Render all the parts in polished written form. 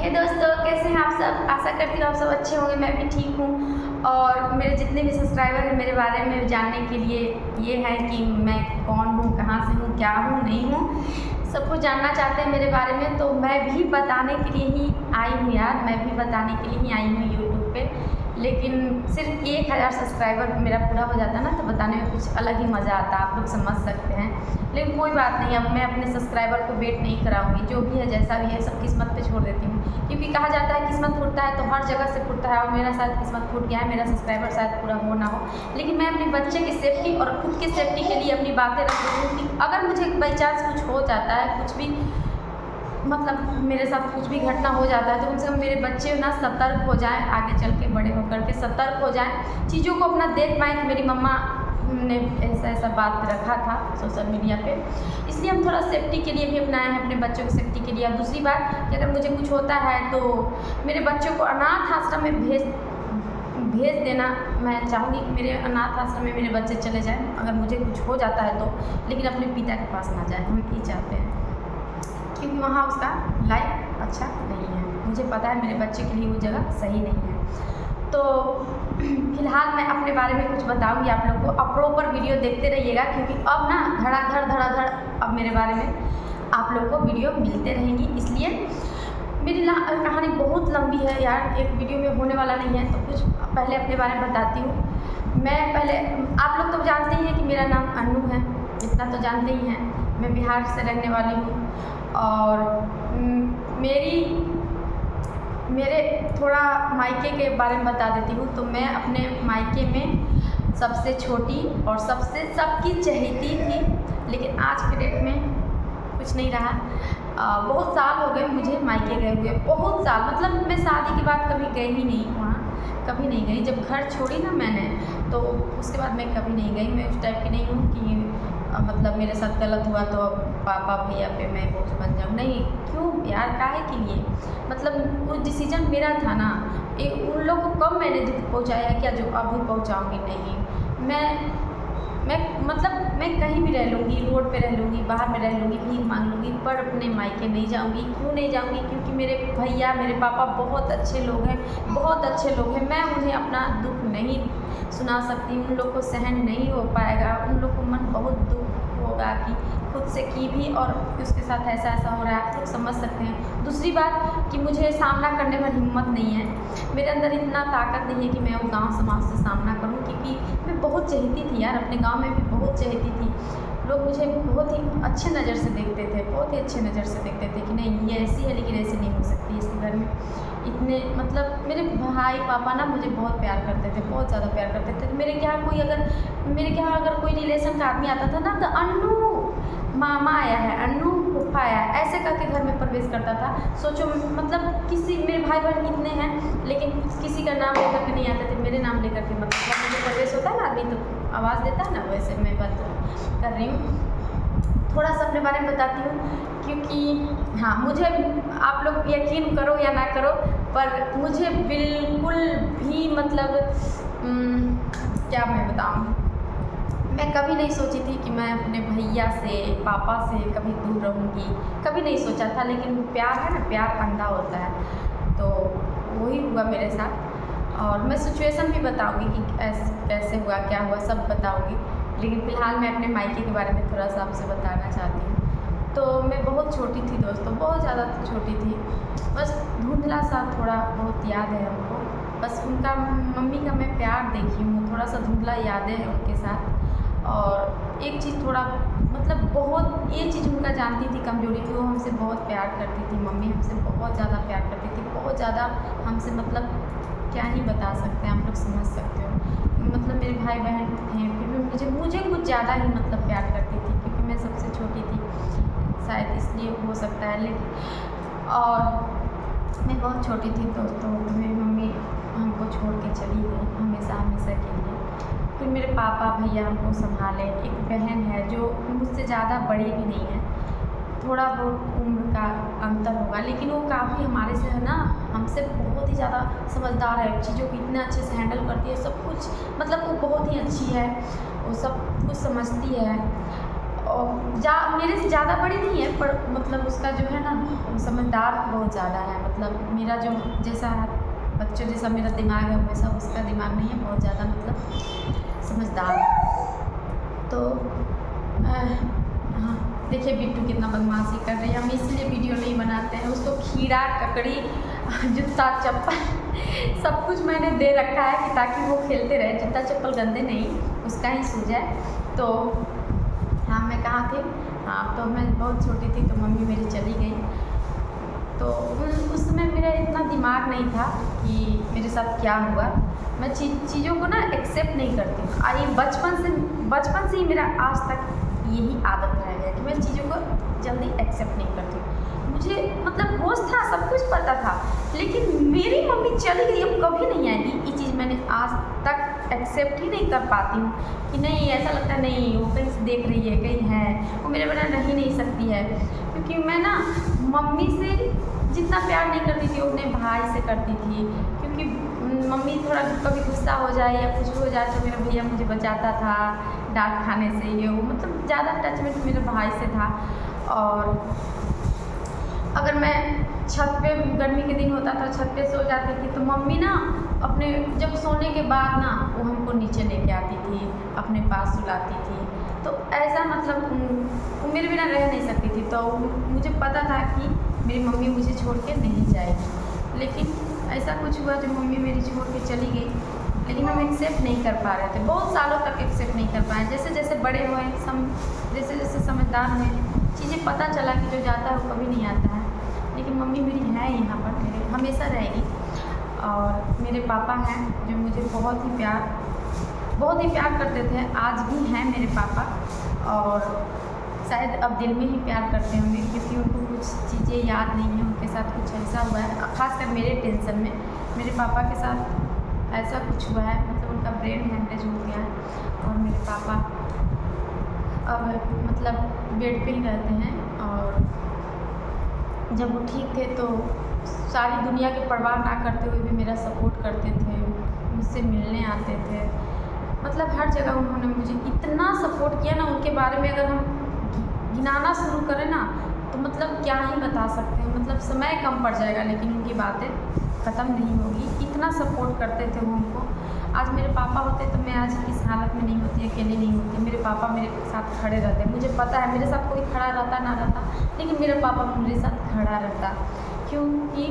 हे दोस्तों, कैसे हैं आप सब। आशा करती हूँ आप सब अच्छे होंगे। मैं भी ठीक हूँ। और मेरे जितने भी सब्सक्राइबर हैं मेरे बारे में जानने के लिए ये है कि मैं कौन हूँ, कहाँ से हूँ, क्या हूँ, नहीं हूँ, सब कुछ जानना चाहते हैं मेरे बारे में। तो मैं भी बताने के लिए ही आई हूँ यार, मैं भी बताने के लिए ही आई हूँ यूट्यूब पे। लेकिन सिर्फ 1000 सब्सक्राइबर मेरा पूरा हो जाता ना तो बताने में कुछ अलग ही मज़ा आता, आप लोग समझ सकते हैं। लेकिन कोई बात नहीं, अब मैं अपने सब्सक्राइबर को वेट नहीं कराऊंगी। जो भी है जैसा भी है सब किस्मत पे छोड़ देती हूँ, क्योंकि कहा जाता है किस्मत फूटता है तो हर जगह से फूटता है। और मेरा शायद किस्मत फूट गया है, मेरा सब्सक्राइबर शायद पूरा हो ना हो, लेकिन मैं अपने बच्चे की सेफ्टी और खुद की सेफ्टी के लिए अपनी बातें रख रही हूँ कि अगर मुझे बाई चांस कुछ हो जाता है, कुछ भी मतलब मेरे साथ कुछ भी घटना हो जाता है तो कम से कम मेरे बच्चे ना सतर्क हो जाएं, आगे चल के बड़े होकर के सतर्क हो जाएं, चीज़ों को अपना देख पाएँ कि मेरी मम्मा ने ऐसा बात रखा था सोशल मीडिया पे। इसलिए हम थोड़ा सेफ्टी के लिए भी अपनाए हैं, अपने बच्चों की सेफ्टी के लिए। और दूसरी बात कि अगर मुझे कुछ होता है तो मेरे बच्चों को अनाथ आश्रम में भेज देना मैं चाहूँगी कि मेरे अनाथ आश्रम में मेरे बच्चे चले जाएँ अगर मुझे कुछ हो जाता है तो, लेकिन अपने पिता के पास ना जाए। हम ये चाहते हैं क्योंकि वहाँ उसका लाइफ अच्छा नहीं है। मुझे पता है मेरे बच्चे के लिए वो जगह सही नहीं है। तो फिलहाल मैं अपने बारे में कुछ बताऊंगी आप लोग को। अब प्रॉपर वीडियो देखते रहिएगा, क्योंकि अब ना धड़ाधड़ अब मेरे बारे में आप लोग को वीडियो मिलते रहेंगी। इसलिए मेरी कहानी बहुत लंबी है यार, एक वीडियो में होने वाला नहीं है। तो कुछ पहले अपने बारे में बताती हूँ। मैं पहले, आप लोग तो जानते ही हैं कि मेरा नाम अन्नू है, इतना तो जानते ही हैं। मैं बिहार से रहने वाली हूँ। और मेरे थोड़ा मायके के बारे में बता देती हूँ। तो मैं अपने मायके में सबसे छोटी और सबकी चहेती थी, लेकिन आज के डेट में कुछ नहीं रहा। बहुत साल हो गए मुझे मायके गए हुए, बहुत साल। मतलब मैं शादी के बाद कभी गई ही नहीं वहाँ, कभी नहीं गई। जब घर छोड़ी ना मैंने तो उसके बाद मैं कभी नहीं गई। मैं उस टाइप की नहीं हूँ कि मतलब मेरे साथ गलत हुआ तो अब पापा भैया पे मैं बोझ बन जाऊँ। नहीं, क्यों यार, काहे के लिए। मतलब वो डिसीजन मेरा था ना। उन लोग को कब मैंने दुख पहुँचाया क्या जो अभी पहुँचाऊँगी। नहीं, मैं कहीं भी रह लूँगी, रोड पे रह लूँगी, बाहर में रह लूँगी, भीख मांग लूँगी, पर अपने मायके नहीं जाऊँगी। क्यों नहीं जाऊँगी? क्योंकि मेरे भैया मेरे पापा बहुत अच्छे लोग हैं, बहुत अच्छे लोग हैं। मैं उन्हें अपना दुख नहीं सुना सकती, उन लोग को सहन नहीं हो पाएगा। उन लोग को मन बहुत दुख होगा कि खुद से की भी और उसके साथ ऐसा हो रहा है। आप लोग समझ सकते हैं। दूसरी बात कि मुझे सामना करने में हिम्मत नहीं है, मेरे अंदर इतना ताकत नहीं है कि मैं वो गांव समाज से सामना करूं, क्योंकि मैं बहुत चहेती थी यार, अपने गांव में भी बहुत चहेती थी। लोग मुझे बहुत ही अच्छे नज़र से देखते थे, बहुत ही अच्छे नज़र से देखते थे कि नहीं ये ऐसी है, लेकिन ऐसी नहीं हो सकती इसके घर में। इतने मतलब मेरे भाई पापा ना मुझे बहुत प्यार करते थे, बहुत ज़्यादा प्यार करते थे। मेरे यहाँ अगर कोई रिलेशन का आदमी आता था ना तो अन्नू मामा आया है, अन्नू फूफा आया है, ऐसे करके घर में प्रवेश करता था। सोचो, मतलब किसी मेरे भाई बहन कितने हैं लेकिन किसी का नाम लेकर के नहीं आते थे, मेरे नाम लेकर के। मतलब जब मुझे प्रवेश होता है ना आदमी तो आवाज़ देता है ना, वैसे मैं बात कर रही हूँ। थोड़ा सा अपने बारे में बताती हूँ, क्योंकि हाँ, मुझे आप लोग यकीन करो या ना करो, पर मुझे बिल्कुल भी मतलब क्या मैं बताऊँ, मैं कभी नहीं सोची थी कि मैं अपने भैया से पापा से कभी दूर रहूँगी, कभी नहीं सोचा था। लेकिन प्यार है ना, प्यार अंधा होता है, तो वही हुआ मेरे साथ। और मैं सिचुएशन भी बताऊँगी कि कैसे हुआ, क्या हुआ, सब बताऊँगी। लेकिन फ़िलहाल मैं अपने मायके के बारे में थोड़ा सा आपसे बताना चाहती हूँ। तो मैं बहुत छोटी थी दोस्तों, बहुत ज़्यादा छोटी थी, बस धुंधला सा थोड़ा बहुत याद है हमको। बस उनका मम्मी का मैं प्यार देखी हूँ, थोड़ा सा धुंधला यादें हैं उनके साथ। और एक चीज़ थोड़ा मतलब बहुत, ये चीज़ उनका जानती थी कमजोरी थी, वो हमसे बहुत प्यार करती थी। मम्मी हमसे बहुत ज़्यादा प्यार करती थी, बहुत ज़्यादा हमसे, मतलब क्या ही बता सकते हैं, आप लोग समझ सकते हो। मतलब मेरे भाई बहन थे फिर भी मुझे कुछ ज़्यादा ही मतलब प्यार करती थी, क्योंकि मैं सबसे छोटी थी, शायद इसलिए हो सकता है। लेकिन और मैं बहुत छोटी थी दोस्तों, तो मेरी मम्मी हमको छोड़ के चली गई हमेशा के लिए। फिर मेरे पापा भैया हमको संभाले। एक बहन है जो मुझसे ज़्यादा बड़ी भी नहीं है, थोड़ा बहुत उम्र का अंतर होगा, लेकिन वो काफ़ी हमारे से है ना, हमसे बहुत ही ज़्यादा समझदार है, चीज़ों को इतने अच्छे से हैंडल करती है, सब कुछ मतलब वो बहुत ही अच्छी है, वो सब कुछ समझती है। और मेरे से ज़्यादा बड़ी नहीं है, पर मतलब उसका जो है ना समझदार बहुत ज़्यादा है। मतलब मेरा जो जैसा बच्चों जैसा मेरा दिमाग है वैसा उसका दिमाग नहीं है, बहुत ज़्यादा मतलब समझदार है। तो हाँ, देखिए बिट्टू कितना बदमाशी कर रही है। हम इसलिए वीडियो नहीं बनाते हैं, उसको खीरा ककड़ी जूता चप्पल सब कुछ मैंने दे रखा है कि ताकि वो खेलते रहे, जूता चप्पल गंदे नहीं, उसका ही सूझ है। तो हाँ, मैं कहाँ थी? हाँ, तो मैं बहुत छोटी थी तो मम्मी मेरी चली गई। तो उस समय मेरा इतना दिमाग नहीं था कि मेरे साथ क्या हुआ। मैं चीज़ों को ना एक्सेप्ट नहीं करती हूँ। आई बचपन से ही मेरा आज तक यही आदत रह गया कि मैं चीज़ों को जल्दी एक्सेप्ट नहीं करती हूँ। मुझे मतलब होश था, सब कुछ पता था, लेकिन मेरी मम्मी चली गई, अब कभी नहीं आएगी, ये चीज़ मैंने आज तक एक्सेप्ट ही नहीं कर पाती हूँ कि नहीं, ऐसा लगता नहीं वो कहीं से देख रही है, कहीं है, वो मेरे बिना रह ही नहीं सकती है। क्योंकि मैं ना मम्मी से जितना प्यार नहीं करती थी उतने भाई से करती थी। क्योंकि मम्मी थोड़ा कभी गुस्सा हो जाए या कुछ हो जाए तो मेरा भैया मुझे बचाता था डांट खाने से, ये वो मतलब ज़्यादा अटैचमेंट मेरे भाई से था। और अगर मैं छत पे गर्मी के दिन होता था छत पे सो जाती थी तो मम्मी ना अपने जब सोने के बाद ना वो हमको नीचे लेके आती थी, अपने पास सुलाती थी। तो ऐसा मतलब वो मेरे बिना रह नहीं सकती थी। तो मुझे पता था कि मेरी मम्मी मुझे छोड़ के नहीं जाएगी, लेकिन ऐसा कुछ हुआ जो मम्मी मेरी छोड़ के चली गई। लेकिन हम एक्सेप्ट नहीं कर पा रहे थे, बहुत सालों तक एक्सेप्ट नहीं कर पाए। जैसे जैसे बड़े हुए जैसे जैसे समझदार हुए, चीज़ें पता चला कि जो जाता है वो कभी नहीं आता है। लेकिन मम्मी मेरी है यहाँ पर, मेरे हमेशा रहेगी। और मेरे पापा हैं जो मुझे बहुत ही प्यार करते थे, आज भी हैं मेरे पापा। और शायद अब दिल में ही प्यार करते होंगे क्योंकि उनको कुछ चीज़ें याद नहीं हैं, उनके साथ कुछ ऐसा हुआ है, ख़ासकर मेरे टेंशन में मेरे पापा के साथ ऐसा कुछ हुआ है, मतलब उनका ब्रेन हैमरेज हो गया है। और मेरे पापा अब मतलब बेड पे ही रहते हैं। और जब वो ठीक थे तो सारी दुनिया की परवाह ना करते हुए भी मेरा सपोर्ट करते थे, मुझसे मिलने आते थे। मतलब हर जगह उन्होंने मुझे इतना सपोर्ट किया ना, उनके बारे में अगर हम गिनाना शुरू करें ना तो मतलब क्या ही बता सकते हैं, मतलब समय कम पड़ जाएगा लेकिन उनकी बातें ख़त्म नहीं होगी। इतना सपोर्ट करते थे वो हमको। आज मेरे पापा होते तो मैं आज इस हालत में नहीं होती, अकेली नहीं होती। मेरे पापा मेरे साथ खड़े रहते, मुझे पता है मेरे साथ कोई खड़ा रहता ना रहता, लेकिन मेरे पापा मेरे साथ खड़ा रहता, क्योंकि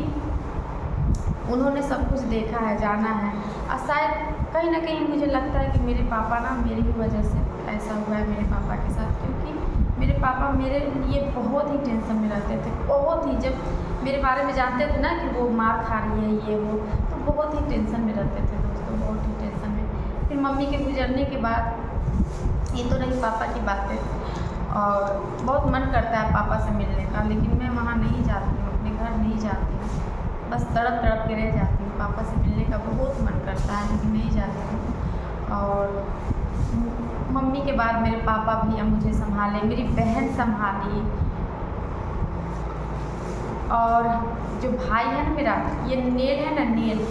उन्होंने सब कुछ देखा है, जाना है। और शायद कहीं ना कहीं मुझे लगता है कि मेरे पापा ना मेरी ही वजह से ऐसा हुआ है मेरे पापा के साथ। क्योंकि मेरे पापा मेरे लिए बहुत ही टेंशन में रहते थे, बहुत ही। जब मेरे बारे में जानते थे ना कि वो मार खा रही है ये वो, तो बहुत ही टेंशन में रहते थे दोस्तों, बहुत ही टेंशन में। फिर मम्मी के गुजरने के बाद ये तो रही पापा की बातें, और बहुत मन करता है पापा से मिलने का, लेकिन मैं वहाँ नहीं जाती हूँ, अपने घर नहीं जाती हूँ, बस तड़प तड़प के रह जाती हूँ। पापा से मिलने का बहुत मन करता है लेकिन नहीं जाती हूँ। और मम्मी के बाद मेरे पापा भैया मुझे संभाले, मेरी बहन संभाली। और जो भाई है ना मेरा, ये नेल है ना, नेल,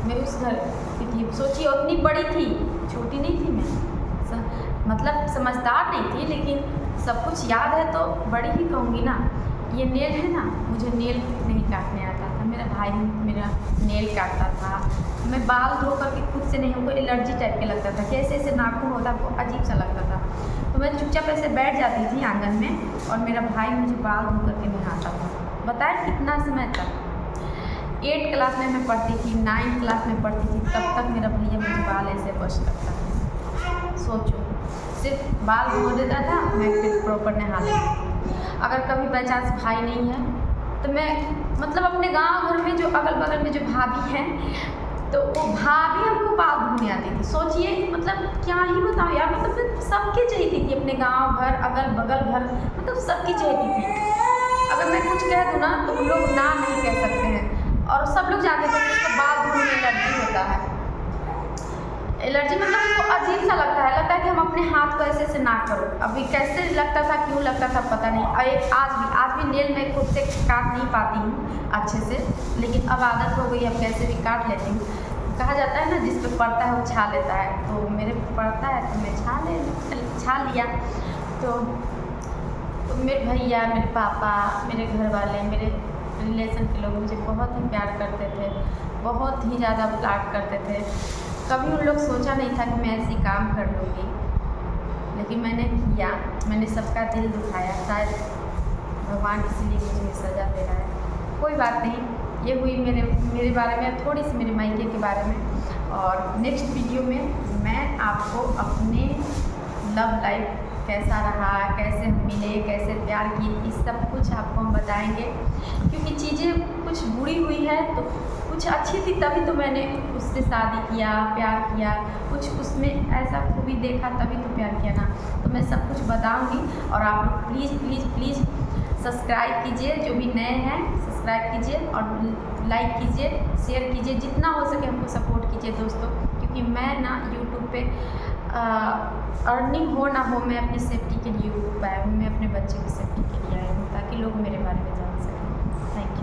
मैं उस घर की थी, सोचिए उतनी बड़ी थी, छोटी नहीं थी मैं, मतलब समझदार नहीं थी, लेकिन सब कुछ याद है तो बड़ी ही कहूँगी ना। ये नेल है ना, मुझे नेल नहीं काटने आता था, मेरा भाई मेरा नेल काटता था। मैं बाल धो करके खुद से नहीं, हमको एलर्जी टाइप के लगता था, कैसे ऐसे नाखून होता, वो अजीब सा लगता था। तो मैं चुपचाप ऐसे बैठ जाती थी आंगन में और मेरा भाई मुझे बाल धो करके नहाता था। बताएं कितना समय तक। 8 क्लास में मैं पढ़ती थी, 9 क्लास में पढ़ती थी, तब तक मेरा भैया मुझे बाल ऐसे वॉश करता था। सोचो, सिर्फ बाल धो देता था, मैं फिर प्रॉपर नहा लेती थी। अगर कभी बाई चांस भाई नहीं है तो मैं मतलब अपने गांव घर में जो अगल बगल में जो भाभी हैं, तो वो भाभी हमको बाल धोने आती थी। सोचिए मतलब क्या ही बताओ यार, मतलब सबकी चाहती थी, अपने गांव घर अगल बगल घर, मतलब सबकी चाहती थी। अगर मैं कुछ कह दूँ ना तो वो लोग ना नहीं कह सकते हैं। और सब लोग जानते थे कि उसको बाल धोने में एलर्जी होता है। एलर्जी मतलब उसको अजीब सा लगता है कि हम अपने हाथ को ऐसे ना करो। अभी कैसे लगता था, क्यों लगता था पता नहीं। और आज भी नेल मैं खुद से काट नहीं पाती हूँ अच्छे से, लेकिन अब आदत हो गई, अब कैसे भी काट लेती हूँ। कहा जाता है ना जिस पे पड़ता है वो छा लेता है, तो मेरे पे पड़ता है तो मैं छा लिया। तो तो मेरे भैया, मेरे पापा, मेरे घर वाले, मेरे रिलेशन के लोग मुझे बहुत ही प्यार करते थे, बहुत ही ज़्यादा प्यार करते थे। कभी उन लोग सोचा नहीं था कि मैं ऐसी काम कर लूँगी, लेकिन मैंने किया। मैंने सबका दिल दुखाया, शायद भगवान इसलिए मुझे सज़ा दे रहा है। कोई बात नहीं, ये हुई मेरे बारे में, थोड़ी सी मेरे मायके के बारे में। और नेक्स्ट वीडियो में मैं आपको अपने लव लाइफ कैसा रहा, कैसे हम मिले, कैसे प्यार किए, इस सब कुछ आपको हम बताएंगे। क्योंकि चीज़ें कुछ बुरी हुई है तो कुछ अच्छी थी, तभी तो मैंने उससे शादी किया, प्यार किया। कुछ उसमें ऐसा खूबी देखा तभी तो प्यार किया ना। तो मैं सब कुछ बताऊंगी और आप लोग प्लीज़ प्लीज़ प्लीज़ सब्सक्राइब कीजिए। जो भी नए हैं सब्सक्राइब कीजिए और लाइक कीजिए, शेयर कीजिए, जितना हो सके हमको सपोर्ट कीजिए दोस्तों। क्योंकि मैं ना यूट्यूब पे अर्निंग हो ना हो, मैं अपनी सेफ्टी के लिए यूट्यूब पर आई हूँ। मैं अपने बच्चे की सेफ्टी के लिए आई हूँ ताकि लोग मेरे बारे में जानें।